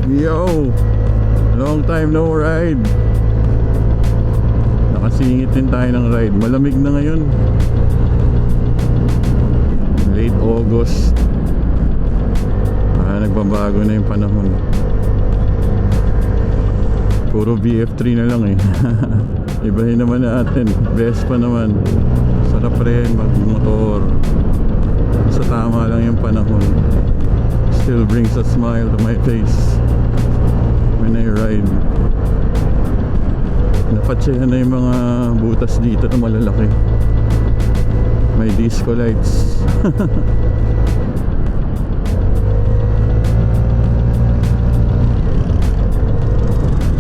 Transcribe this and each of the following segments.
Yo, long time no ride. Nakasingit din tayo ng ride. Malamig na ngayon. Late August. Nagbabago na yung panahon. Puro BF3 na lang eh. Ibahin naman natin. Best pa naman. Sarap rin magmotor. Sa tama lang yung panahon. Still brings a smile to my face when I ride. Napatsayan na yung mga butas dito na malalaki. May disco lights.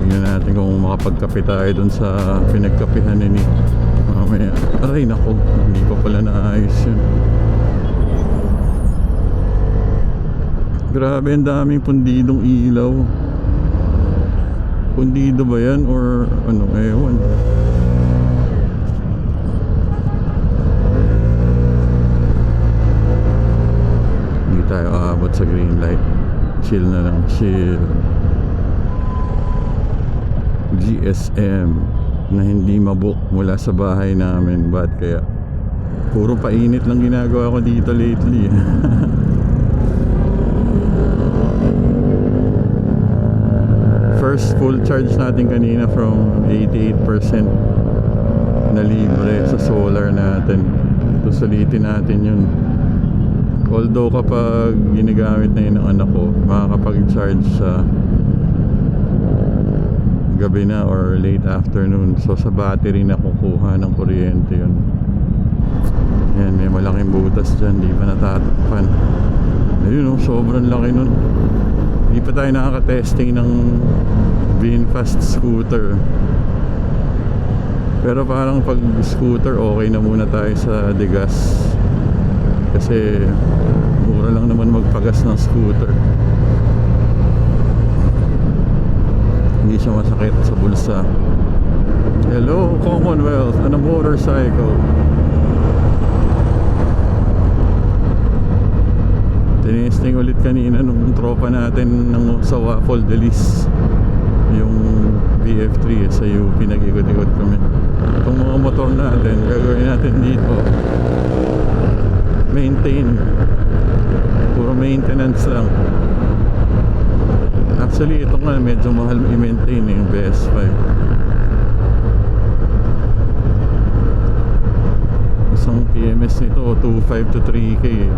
Tingnan natin kung makapagkape tayo dun sa pinagkapihan ni mamaya. Aray nako, hindi pa pala naayos yun. Grabe, ang daming pundidong ilaw. Pundido ba yan or ano, ewan. Hindi tayo aabot sa green light. Chill na lang, chill. GSM na hindi mabook mula sa bahay namin. Ba't kaya? Puro painit lang ginagawa ko dito lately. First full charge natin kanina from 88% na libre sa solar natin. Susulitin natin yun. Although kapag ginagamit na yun ng anak ko, makakapag-charge sa gabi na or late afternoon. So sa battery na kukuha ng kuryente yun. Yan, may malaking butas dyan, di pa natatakpan. Ayun, sobrang laki nun. Hindi pa tayo nakaka-testing ng VinFast scooter. Pero parang pag scooter, okay na muna tayo sa Degas. Kasi mura lang naman magpagas ng scooter. Hindi siya masakit sa bulsa. Hello, Commonwealth and a motorcycle. Tinesting ulit kanina nung tropa natin sa Waffle Delis yung BF3 sa UP. Nag-ikot-ikot kami. Itong mga motor natin, gagawin natin dito, maintain. Puro maintenance lang. Actually ito nga medyo mahal i-maintain yung BS5. Isang PMS nito 2.5 to 3K eh.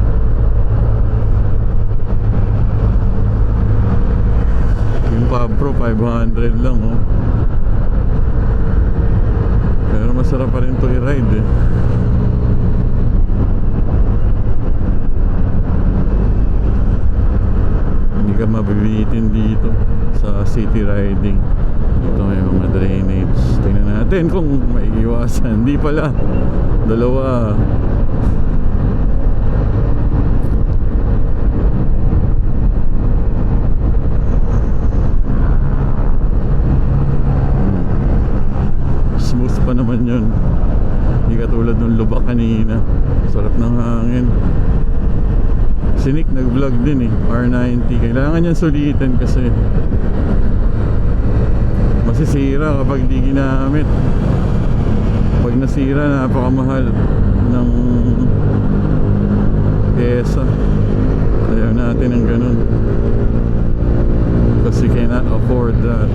Yung Pabro 500 lang oh. Pero masarap pa rin to i-ride eh. Hindi ka mabibitin dito sa city riding. Dito may mga drainage. Tingnan natin kung may iwasan. Hindi pala. Dalawa. Smooth pa naman yun. Hindi katulad ng lubak kanina. Sarap ng hangin. Si Nick nag-vlog din eh, R90. Kailangan yan sulitin kasi masisira kapag di ginamit. Pag nasira, napakamahal ng pyesa. Ayaw natin ng ganun kasi cannot afford that.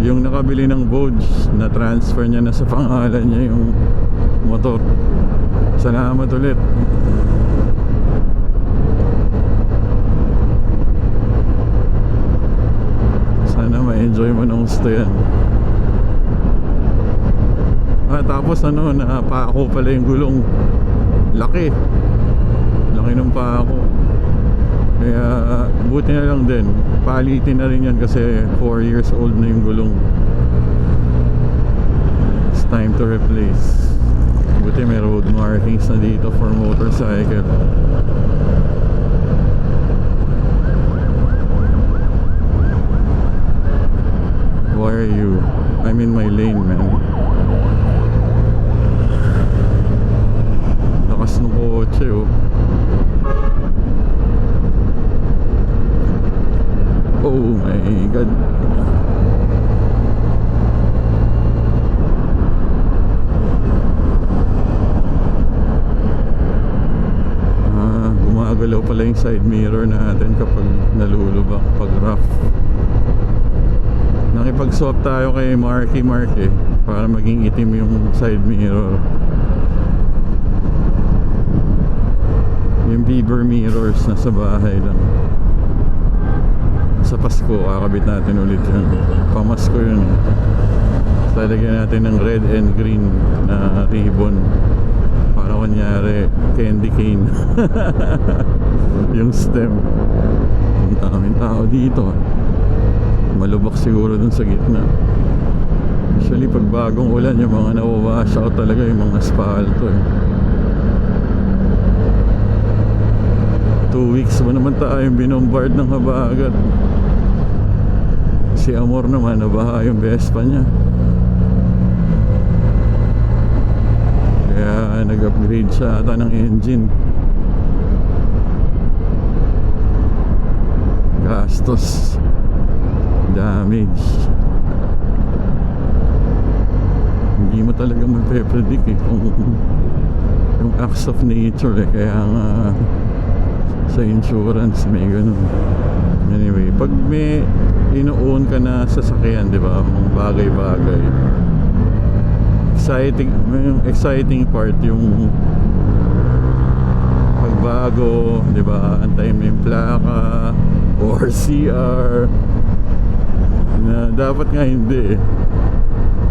Yung nakabili ng Vogue, na transfer niya na sa pangalan niya yung motor. Salamat ulit. Sana ma-enjoy mo ng gusto yan. Tapos ano, napako pala yung gulong. Laki ng pako. Kaya buti na lang din, palitin na rin yan kasi 4 years old na yung gulong. It's time to replace. Buti may road markings na dito for motorcycle. Why are you? I'm in my lane, man. Lakas ng kotse, oh. Oh my God. Gumagalaw pala yung side mirror natin kapag nalulubak, pag rough. Nakipag-swap tayo kay Marky Mark para maging itim yung side mirror. Yung beaver mirrors nasa bahay lang. Sa Pasko kakabit natin ulit yun. Pamasko yun. Lalagyan natin ng red and green na ribbon para kunyari candy cane. Yung stem. Ang daming tao dito. Malubak siguro dun sa gitna. Actually pag bagong ulan yung mga nawawash out talaga yung mga asfalto 2 weeks mo naman tayong binombard ng habagat. Si Amor naman nabaha yung Vespa niya. Kaya nag-upgrade siya ata ng engine. Gastos, damage. Hindi mo talaga mape-predict kung yung acts of nature kaya nga sa insurance may ganun. Anyway, pag may ino-own ka na sasakyan, di ba, mga bagay-bagay, yung exciting part yung pagbago, di ba, antayin mo yung plaka or CR na dapat nga hindi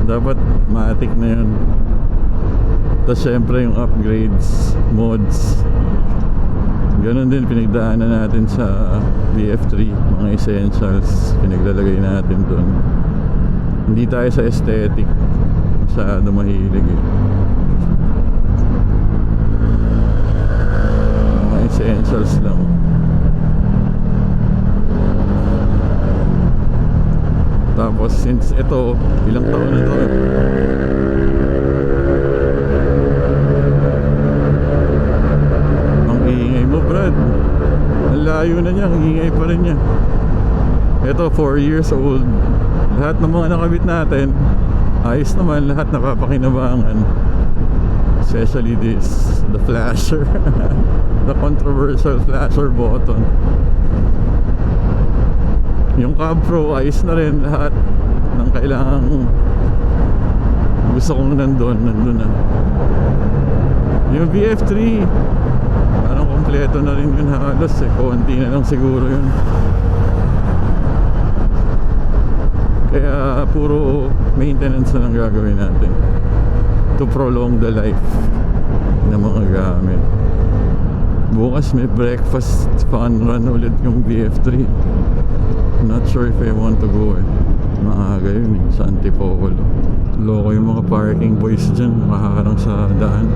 dapat matik na yun. Tapos syempre yung upgrades, mods, ganun din pinagdaanan natin sa BF3, mga essentials pinaglalagay natin dun. Hindi tayo sa aesthetic masyado mahilig mga essentials lang. Tapos since ito ilang taon na to, ang ingay mo Brad, ang layo na niya, ang ingay pa rin niya. Ito 4 years old, lahat ng mga nakabit natin ayos naman, lahat napapakinabangan. Especially this, the flasher. The controversial flasher button. Yung Cab Pro ayos na rin, lahat ng kailangan gusto kong nandun na. Yung BF3 parang kompleto na rin yun halos konti na lang siguro yun. Kaya puro maintenance na lang gagawin natin to prolong the life ng mga gamit. Bukas may breakfast fun run ulit yung BF3. Not sure if I want to go maaga yun sa Antipolo. Loko yung mga parking boys dyan, makaharang sa daan.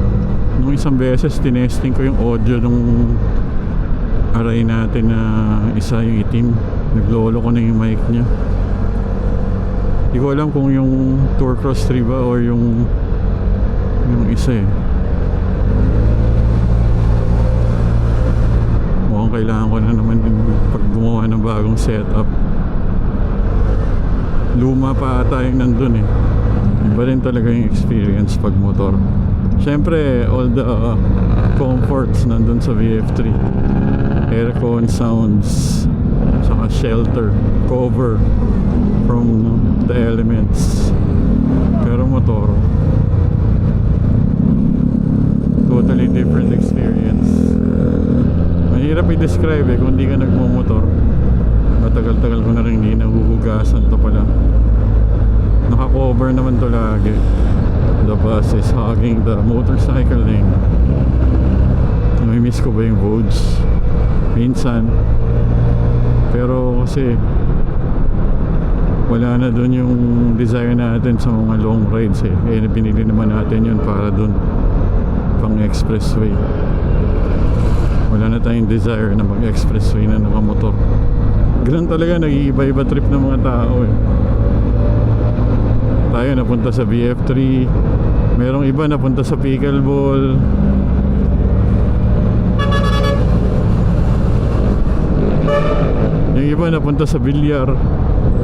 Nung isang beses tinesting ko yung audio nung aray natin na isa yung itim. Naglolo ko na yung mic niya. Hindi ko alam kung yung Tour Cross 3 ba or yung isa mukhang kailangan ko na naman pag gumawa ng bagong setup. Luma pa ata yung nandun iba rin talaga yung experience pag motor. Siyempre all the comforts nandun sa VF3, aircon, sounds, saka shelter, cover from the elements. Pero motor totally different experience. Mahirap i-describe kung hindi ka nagmumotor. Matagal-tagal ko na rin hindi nahuhugasan to pala. Naka-cover naman to lagi. The bus is hugging the motorcycle lane. Namimiss ko ba yung Vogue? Minsan. Pero kasi wala na dun yung desire natin sa mga long rides pinili naman natin yun para dun pang expressway. Wala na tayong desire na mag-expressway na nakamotor. Ganun talaga, nag-iiba-iba trip ng mga tao Tayo napunta sa BF3, merong iba napunta sa pickleball. Yung iba napunta sa bilyar,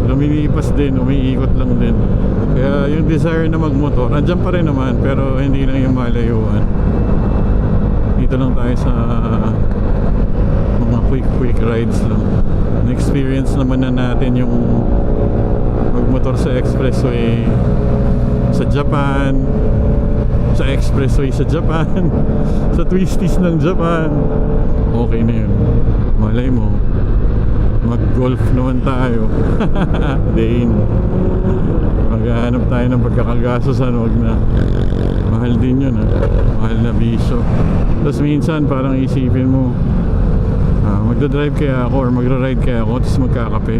lumilipas din, umiikot lang din. Kaya yung desire na magmotor andyan pa rin naman, pero hindi lang yung malayuan. Dito lang tayo sa mga quick rides lang. Na-experience naman na natin yung magmotor sa expressway sa Japan, sa expressway sa Japan, sa twisties ng Japan. Okay na yun. Malay mo, mag-golf naman tayo. Dane, maghahanap tayo ng pagkakagastosan. Wag na, mahal din yun, mahal na bisyo. Tapos minsan parang isipin mo, magdadrive kaya ako or magra-ride kaya ako, tapos magkakape.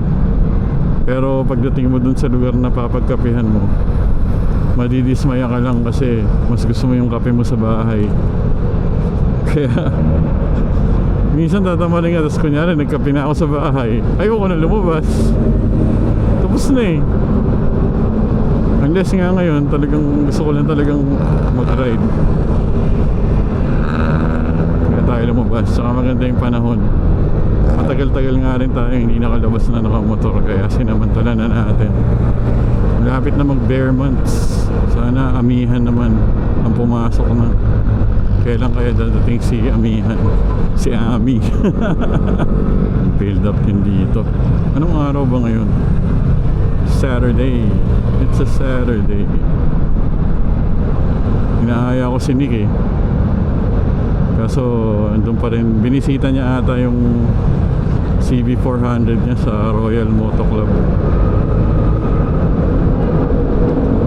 Pero pagdating mo dun sa lugar na papagkapihan mo, madidismaya ka lang kasi mas gusto mo yung kape mo sa bahay. Kaya minsan tatamarin nga, tapos kunyari nagkape na ako sa bahay, ayoko na lumabas, tapos na eh. Unless nga ngayon talagang gusto ko lang talagang mag-ride, kaya tayo lumabas. Saka maganda yung panahon, matagal-tagal nga rin tayo hindi nakalabas na nakamotor, kaya sinamantala na natin. Malapit na mag-bare months, sana amihan naman ang pumasok na. Kailan kaya dadating si amihan, si Ami? Build up din dito. Anong araw ba ngayon? Saturday. It's a Saturday. Inaaya ko si Nick eh, kaso andun pa rin. Binisita niya ata yung CB400 niya sa Royal Moto Club.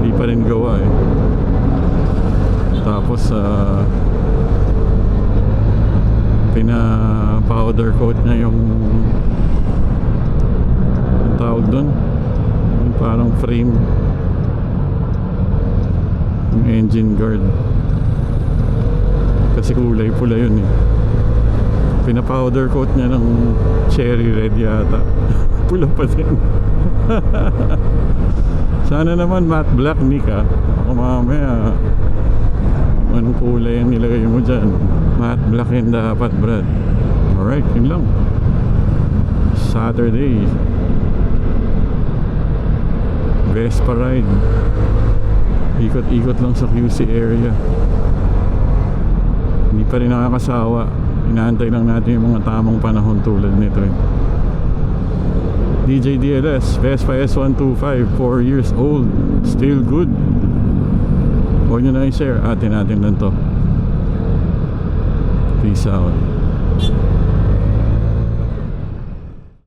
Hindi pa rin gawa eh. Tapos pina-powder coat niya yung tawag doon, yung parang frame, yung engine guard, kasi kulay pula yun eh. Pina-powder coat niya ng cherry red yata. Pula pa din. Sana naman matte black, Nick ah. Ako mamaya anong kulay ang nilagay mo dyan? Matte black yun dapat, Brad. Alright, yun lang. Saturday, Vespa ride. Ikot-ikot lang sa QC area. Hindi pa rin nakakasawa. Inaantay lang natin yung mga tamang panahon tulad nito eh. DJ DLS Vespa S125, 4 years old, still good. Huwag nyo na i-share, atin natin lang to. Peace out.